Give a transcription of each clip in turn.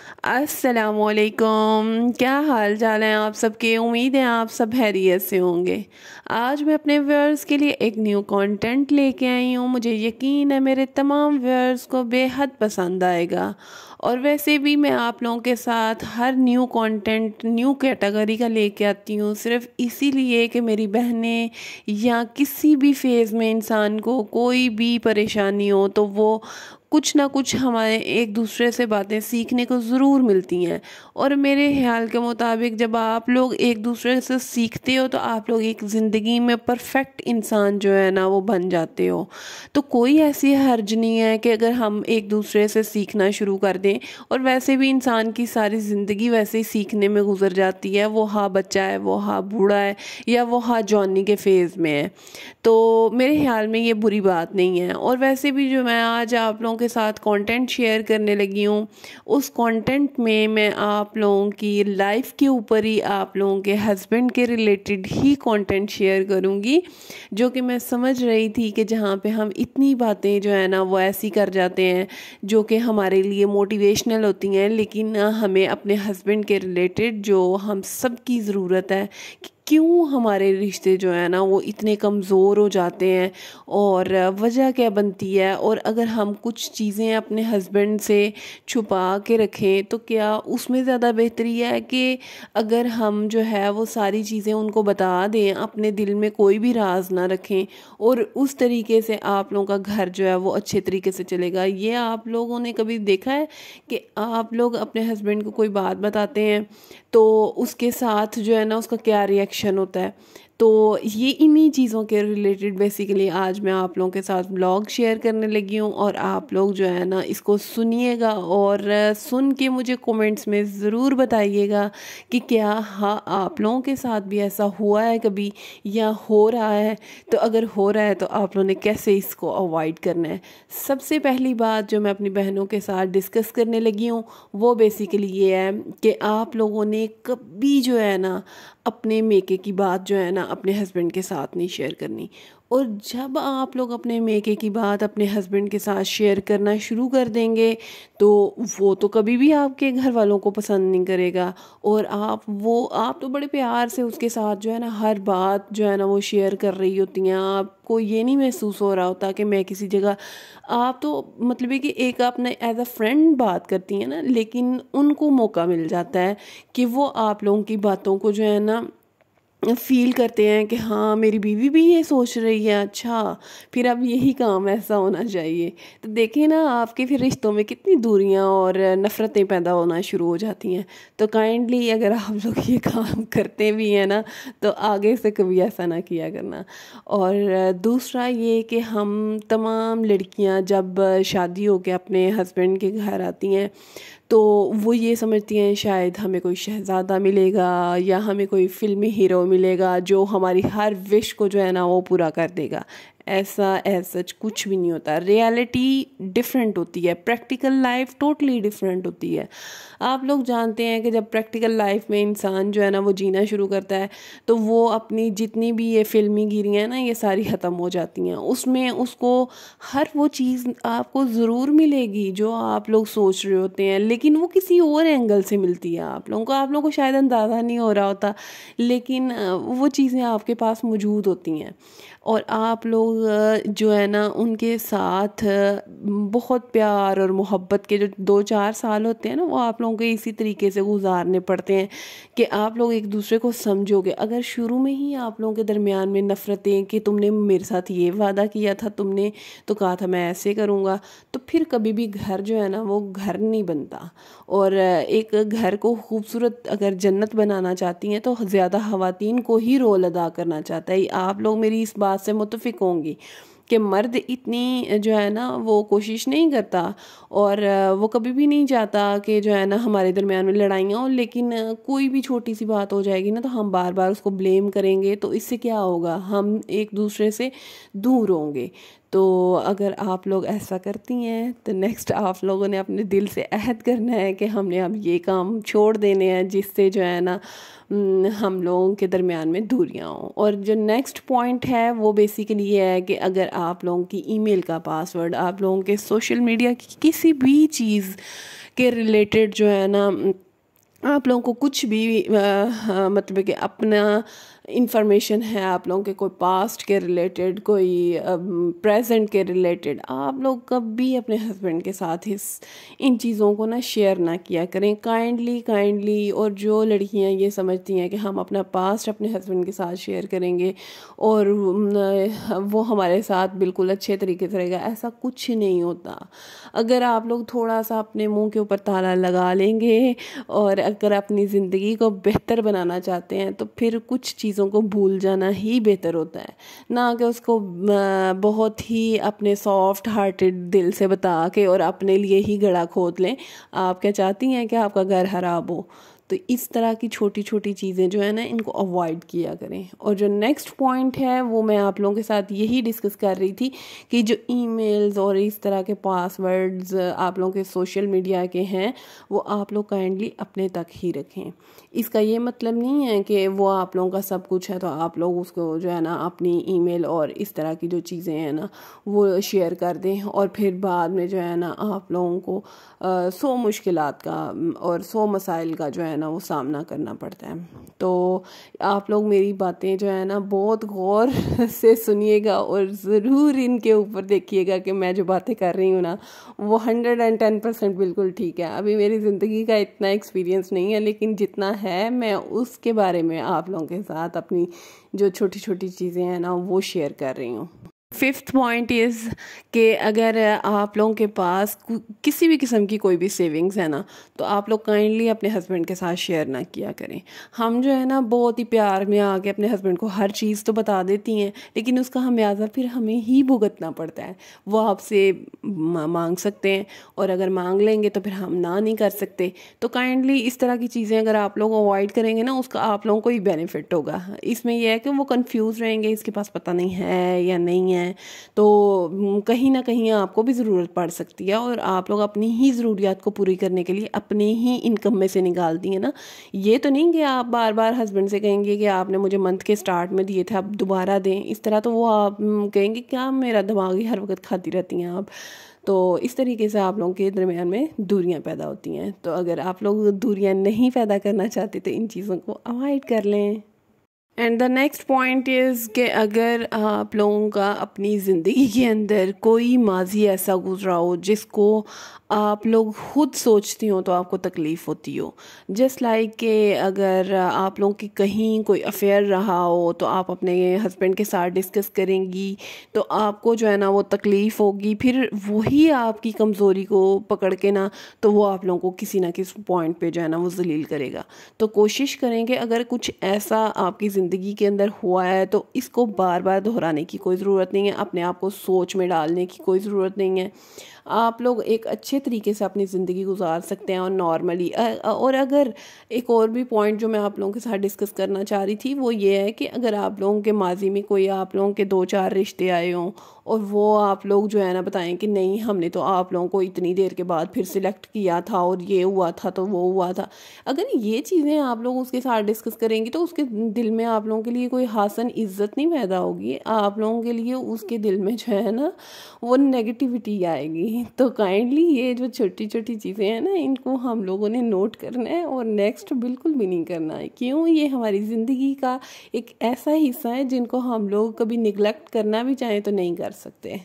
अस्सलामुअलैकुम, क्या हाल चाल है आप सबके। उम्मीद है आप सब खैरियत से होंगे। आज मैं अपने व्यूअर्स के लिए एक न्यू कंटेंट लेके आई हूँ। मुझे यकीन है मेरे तमाम व्यूअर्स को बेहद पसंद आएगा। और वैसे भी मैं आप लोगों के साथ हर न्यू कंटेंट न्यू कैटेगरी का लेके आती हूँ, सिर्फ इसीलिए कि मेरी बहनें या किसी भी फेज़ में इंसान को कोई भी परेशानी हो तो वो कुछ ना कुछ हमारे एक दूसरे से बातें सीखने को ज़रूर मिलती हैं। और मेरे ख्याल के मुताबिक जब आप लोग एक दूसरे से सीखते हो तो आप लोग एक ज़िंदगी में परफेक्ट इंसान जो है ना वो बन जाते हो। तो कोई ऐसी हर्ज नहीं है कि अगर हम एक दूसरे से सीखना शुरू कर दें। और वैसे भी इंसान की सारी ज़िंदगी वैसे ही सीखने में गुजर जाती है, वो हाँ बच्चा है, वो हाँ बूढ़ा है, या वो हाँ जवानी के फेज़ में है। तो मेरे ख्याल में ये बुरी बात नहीं है। और वैसे भी जो मैं आज आप लोगों के साथ कंटेंट शेयर करने लगी हूँ, उस कंटेंट में मैं आप लोगों की लाइफ के ऊपर ही, आप लोगों के हस्बैंड के रिलेटेड ही कंटेंट शेयर करूँगी। जो कि मैं समझ रही थी कि जहाँ पे हम इतनी बातें जो है ना वो ऐसी कर जाते हैं जो कि हमारे लिए मोटिवेशनल होती हैं, लेकिन हमें अपने हस्बैंड के रिलेटेड जो हम सब की ज़रूरत है कि क्यों हमारे रिश्ते जो है ना वो इतने कमज़ोर हो जाते हैं और वजह क्या बनती है। और अगर हम कुछ चीज़ें अपने हस्बैंड से छुपा के रखें तो क्या उसमें ज़्यादा बेहतरी है कि अगर हम जो है वो सारी चीज़ें उनको बता दें, अपने दिल में कोई भी राज ना रखें, और उस तरीके से आप लोगों का घर जो है वो अच्छे तरीके से चलेगा। ये आप लोगों ने कभी देखा है कि आप लोग अपने हस्बैंड को कोई बात बताते हैं तो उसके साथ जो है ना उसका क्या रिएक्शन होता है। तो ये इन्हीं चीज़ों के रिलेटेड बेसिकली आज मैं आप लोगों के साथ ब्लॉग शेयर करने लगी हूँ। और आप लोग जो है ना इसको सुनिएगा और सुन के मुझे कमेंट्स में ज़रूर बताइएगा कि क्या हाँ आप लोगों के साथ भी ऐसा हुआ है कभी या हो रहा है। तो अगर हो रहा है तो आप लोगों ने कैसे इसको अवॉइड करना है। सबसे पहली बात जो मैं अपनी बहनों के साथ डिस्कस करने लगी हूँ वो बेसिकली ये है कि आप लोगों ने कभी जो है ना अपने मेके की बात जो है ना अपने हस्बैंड के साथ नहीं शेयर करनी। और जब आप लोग अपने मेके की बात अपने हस्बैंड के साथ शेयर करना शुरू कर देंगे तो वो तो कभी भी आपके घर वालों को पसंद नहीं करेगा। और आप तो बड़े प्यार से उसके साथ जो है ना हर बात जो है ना वो शेयर कर रही होती हैं। आपको ये नहीं महसूस हो रहा होता कि मैं किसी जगह, आप तो मतलब है कि एक आपने एज अ फ्रेंड बात करती हैं ना, लेकिन उनको मौका मिल जाता है कि वो आप लोगों की बातों को जो है ना फील करते हैं कि हाँ मेरी बीवी भी ये सोच रही है, अच्छा फिर अब यही काम ऐसा होना चाहिए। तो देखिए ना आपके फिर रिश्तों में कितनी दूरियां और नफ़रतें पैदा होना शुरू हो जाती हैं। तो काइंडली अगर आप लोग ये काम करते भी हैं ना तो आगे से कभी ऐसा ना किया करना। और दूसरा ये कि हम तमाम लड़कियां जब शादी होकर अपने हस्बैंड के घर आती हैं तो वो ये समझती हैं शायद हमें कोई शहज़ादा मिलेगा या हमें कोई फ़िल्मी हीरो मिलेगा जो हमारी हर विश को जो है ना वो पूरा कर देगा। ऐसा सच कुछ भी नहीं होता। रियलिटी डिफरेंट होती है, प्रैक्टिकल लाइफ टोटली डिफरेंट होती है। आप लोग जानते हैं कि जब प्रैक्टिकल लाइफ में इंसान जो है ना वो जीना शुरू करता है तो वो अपनी जितनी भी ये फिल्मी गिरियाँ हैं ना ये सारी ख़त्म हो जाती हैं। उसमें उसको हर वो चीज़ आपको ज़रूर मिलेगी जो आप लोग सोच रहे होते हैं, लेकिन वो किसी और एंगल से मिलती है आप लोगों को शायद अंदाज़ा नहीं हो रहा होता, लेकिन वो चीज़ें आपके पास मौजूद होती हैं। और आप लोग जो है ना उनके साथ बहुत प्यार और मोहब्बत के जो 2-4 साल होते हैं ना वो आप लोगों को इसी तरीके से गुजारने पड़ते हैं कि आप लोग एक दूसरे को समझोगे। अगर शुरू में ही आप लोगों के दरमियान में नफ़रतें कि तुमने मेरे साथ ये वादा किया था, तुमने तो कहा था मैं ऐसे करूँगा, तो फिर कभी भी घर जो है ना वो घर नहीं बनता। और एक घर को खूबसूरत अगर जन्नत बनाना चाहती हैं तो ज़्यादा ख़वातीन को ही रोल अदा करना चाहता है। आप लोग मेरी इस बात से मुत्तफ़िक होंगी कि मर्द इतनी जो है ना वो कोशिश नहीं करता और वो कभी भी नहीं चाहता कि जो है ना हमारे दरमियान में लड़ाइयाँ हो, लेकिन कोई भी छोटी सी बात हो जाएगी ना तो हम बार बार उसको ब्लेम करेंगे तो इससे क्या होगा, हम एक दूसरे से दूर होंगे। तो अगर आप लोग ऐसा करती हैं तो नेक्स्ट आप लोगों ने अपने दिल से अहद करना है कि हमने अब ये काम छोड़ देने हैं, जिससे जो है ना हम लोगों के दरमियान में दूरियां हों। और जो नेक्स्ट पॉइंट है वो बेसिकली ये है कि अगर आप लोगों की ईमेल का पासवर्ड, आप लोगों के सोशल मीडिया की किसी भी चीज़ के रिलेटेड जो है ना आप लोगों को कुछ भी मतलब कि अपना इंफॉर्मेशन है, आप लोगों के कोई पास्ट के रिलेटेड, कोई प्रेजेंट के रिलेटेड, आप लोग कभी अपने हस्बैंड के साथ इन चीज़ों को ना शेयर ना किया करें काइंडली। और जो लड़कियां ये समझती हैं कि हम अपना पास्ट अपने हस्बैंड के साथ शेयर करेंगे और वो हमारे साथ बिल्कुल अच्छे तरीके से रहेगा, ऐसा कुछ नहीं होता। अगर आप लोग थोड़ा सा अपने मुंह के ऊपर ताला लगा लेंगे और अगर अपनी ज़िंदगी को बेहतर बनाना चाहते हैं तो फिर कुछ चीज़ों को भूल जाना ही बेहतर होता है, ना कि उसको बहुत ही अपने सॉफ्ट हार्टेड दिल से बता के और अपने लिए ही गला खोद लें। आप क्या चाहती हैं कि आपका घर खराब हो? तो इस तरह की छोटी छोटी चीज़ें जो है ना इनको अवॉइड किया करें। और जो नेक्स्ट पॉइंट है वो मैं आप लोगों के साथ यही डिस्कस कर रही थी कि जो ईमेल्स और इस तरह के पासवर्ड्स आप लोगों के सोशल मीडिया के हैं वो आप लोग काइंडली अपने तक ही रखें। इसका ये मतलब नहीं है कि वो आप लोगों का सब कुछ है तो आप लोग उसको जो है ना अपनी ईमेल और इस तरह की जो चीज़ें हैं ना वो शेयर कर दें और फिर बाद में जो है ना आप लोगों को 100 मुश्किलात का और 100 मसाइल का जो है ना वो सामना करना पड़ता है। तो आप लोग मेरी बातें जो है ना बहुत गौर से सुनिएगा और ज़रूर इनके ऊपर देखिएगा कि मैं जो बातें कर रही हूँ ना वो 110% बिल्कुल ठीक है। अभी मेरी ज़िंदगी का इतना एक्सपीरियंस नहीं है, लेकिन जितना है मैं उसके बारे में आप लोगों के साथ अपनी जो छोटी छोटी चीज़ें हैं ना वो शेयर कर रही हूँ। फिफ्थ पॉइंट इज़ कि अगर आप लोगों के पास किसी भी किस्म की कोई भी सेविंग्स है ना तो आप लोग काइंडली अपने हस्बैंड के साथ शेयर ना किया करें। हम जो है ना बहुत ही प्यार में आके अपने हस्बैंड को हर चीज़ तो बता देती हैं, लेकिन उसका हमेयाजा फिर हमें ही भुगतना पड़ता है। वो आपसे मांग सकते हैं और अगर मांग लेंगे तो फिर हम ना नहीं कर सकते। तो काइंडली इस तरह की चीज़ें अगर आप लोग अवॉइड करेंगे ना उसका आप लोगों को ही बेनिफिट होगा। इसमें यह है कि वो कंफ्यूज रहेंगे, इसके पास पता नहीं है या नहीं है, तो कहीं ना कहीं आपको भी ज़रूरत पड़ सकती है और आप लोग अपनी ही ज़रूरियात को पूरी करने के लिए अपने ही इनकम में से निकाल दिए ना। ये तो नहीं कि आप बार बार हस्बैंड से कहेंगे कि आपने मुझे मंथ के स्टार्ट में दिए थे आप दोबारा दें, इस तरह तो वो आप कहेंगे क्या मेरा दिमाग ही हर वक्त खाती रहती हैं आप। तो इस तरीके से आप लोगों के दरमियान में दूरियां पैदा होती हैं। तो अगर आप लोग दूरियां नहीं पैदा करना चाहते तो इन चीज़ों को अवॉइड कर लें। And the next point is कि अगर आप लोगों का अपनी ज़िंदगी के अंदर कोई माजी ऐसा गुजरा हो जिसको आप लोग खुद सोचती हो तो आपको तकलीफ़ होती हो, जस्ट लाइक कि अगर आप लोगों की कहीं कोई अफेयर रहा हो तो आप अपने हस्बैंड के साथ डिस्कस करेंगी तो आपको जो है ना वो तकलीफ़ होगी, फिर वही आपकी कमज़ोरी को पकड़ के ना तो वो आप लोगों को किसी ना किसी पॉइंट पे जो है ना वो जलील करेगा। तो कोशिश करें कि अगर कुछ ऐसा आपकी ज़िंदगी के अंदर हुआ है तो इसको बार बार दोहराने की कोई ज़रूरत नहीं है, अपने आप को सोच में डालने की कोई ज़रूरत नहीं है। आप लोग एक अच्छे तरीके से अपनी ज़िंदगी गुजार सकते हैं और नॉर्मली। और अगर एक और भी पॉइंट जो मैं आप लोगों के साथ डिस्कस करना चाह रही थी वो ये है कि अगर आप लोगों के माजी में कोई आप लोगों के 2-4 रिश्ते आए हों और वो आप लोग जो है ना बताएं कि नहीं हमने तो आप लोगों को इतनी देर के बाद फिर सिलेक्ट किया था और ये हुआ था तो वो हुआ था, अगर ये चीज़ें आप लोग उसके साथ डिस्कस करेंगी तो उसके दिल में आप लोगों के लिए कोई हासन इज्जत नहीं पैदा होगी, आप लोगों के लिए उसके दिल में जो है ना वो नेगेटिविटी आएगी। तो काइंडली ये जो छोटी छोटी चीज़ें हैं ना इनको हम लोगों ने नोट करना है और नेक्स्ट बिल्कुल भी नहीं करना है। क्यों? ये हमारी ज़िंदगी का एक ऐसा हिस्सा है जिनको हम लोग कभी निगलेक्ट करना भी चाहें तो नहीं कर सकते।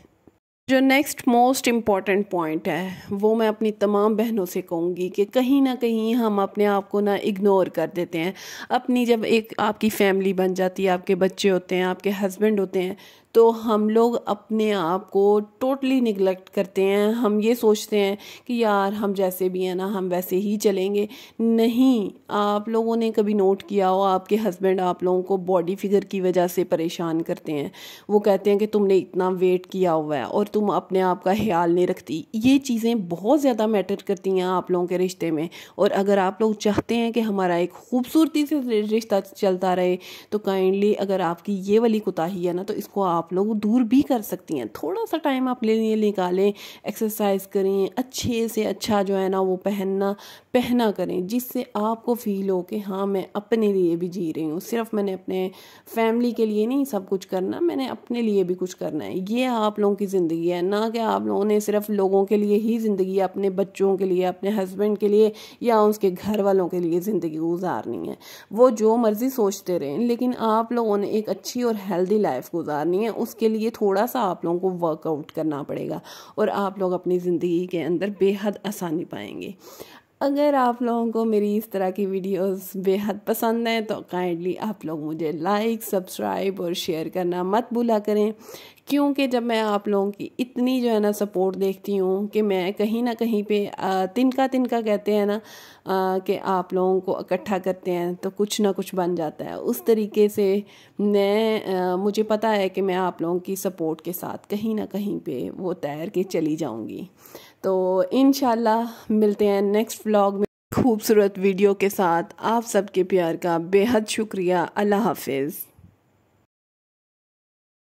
जो नेक्स्ट मोस्ट इम्पॉर्टेंट पॉइंट है वो मैं अपनी तमाम बहनों से कहूँगी कि कहीं ना कहीं हम अपने आप को ना इग्नोर कर देते हैं। अपनी जब एक आपकी फैमिली बन जाती है, आपके बच्चे होते हैं, आपके हस्बैंड होते हैं, तो हम लोग अपने आप को टोटली निगलेक्ट करते हैं। हम ये सोचते हैं कि यार हम जैसे भी हैं ना हम वैसे ही चलेंगे। नहीं, आप लोगों ने कभी नोट किया हो आपके हस्बैंड आप लोगों को बॉडी फिगर की वजह से परेशान करते हैं। वो कहते हैं कि तुमने इतना वेट किया हुआ है और तुम अपने आप का ख्याल नहीं रखती। ये चीज़ें बहुत ज़्यादा मैटर करती हैं आप लोगों के रिश्ते में। और अगर आप लोग चाहते हैं कि हमारा एक खूबसूरती से रिश्ता चलता रहे तो काइंडली अगर आपकी ये वाली कोताही है ना तो इसको आप आप लोग दूर भी कर सकती हैं। थोड़ा सा टाइम अपने लिए निकालें, एक्सरसाइज करें, अच्छे से अच्छा जो है ना वो पहना करें, जिससे आपको फील हो कि हाँ मैं अपने लिए भी जी रही हूँ। सिर्फ मैंने अपने फैमिली के लिए नहीं सब कुछ करना, मैंने अपने लिए भी कुछ करना है। ये आप लोगों की ज़िंदगी है, ना कि आप लोगों ने सिर्फ लोगों के लिए ही ज़िंदगी, अपने बच्चों के लिए, अपने हस्बैंड के लिए या उसके घर वालों के लिए ज़िंदगी गुजारनी है। वो जो मर्ज़ी सोचते रहें, लेकिन आप लोगों ने एक अच्छी और हेल्दी लाइफ गुजारनी है। उसके लिए थोड़ा सा आप लोगों को वर्कआउट करना पड़ेगा और आप लोग अपनी ज़िंदगी के अंदर बेहद आसानी पाएंगे। अगर आप लोगों को मेरी इस तरह की वीडियोस बेहद पसंद हैं तो काइंडली आप लोग मुझे लाइक, सब्सक्राइब और शेयर करना मत भूला करें, क्योंकि जब मैं आप लोगों की इतनी जो है ना सपोर्ट देखती हूँ कि मैं कहीं ना कहीं पे तिनका तिनका कहते हैं ना कि आप लोगों को इकट्ठा करते हैं तो कुछ ना कुछ बन जाता है। उस तरीके से मुझे पता है कि मैं आप लोगों की सपोर्ट के साथ कहीं ना कहीं पे वो तैर के चली जाऊँगी। तो इंशाल्लाह मिलते हैं नेक्स्ट व्लॉग में खूबसूरत वीडियो के साथ। आप सबके प्यार का बेहद शुक्रिया। अल्लाह हाफिज़।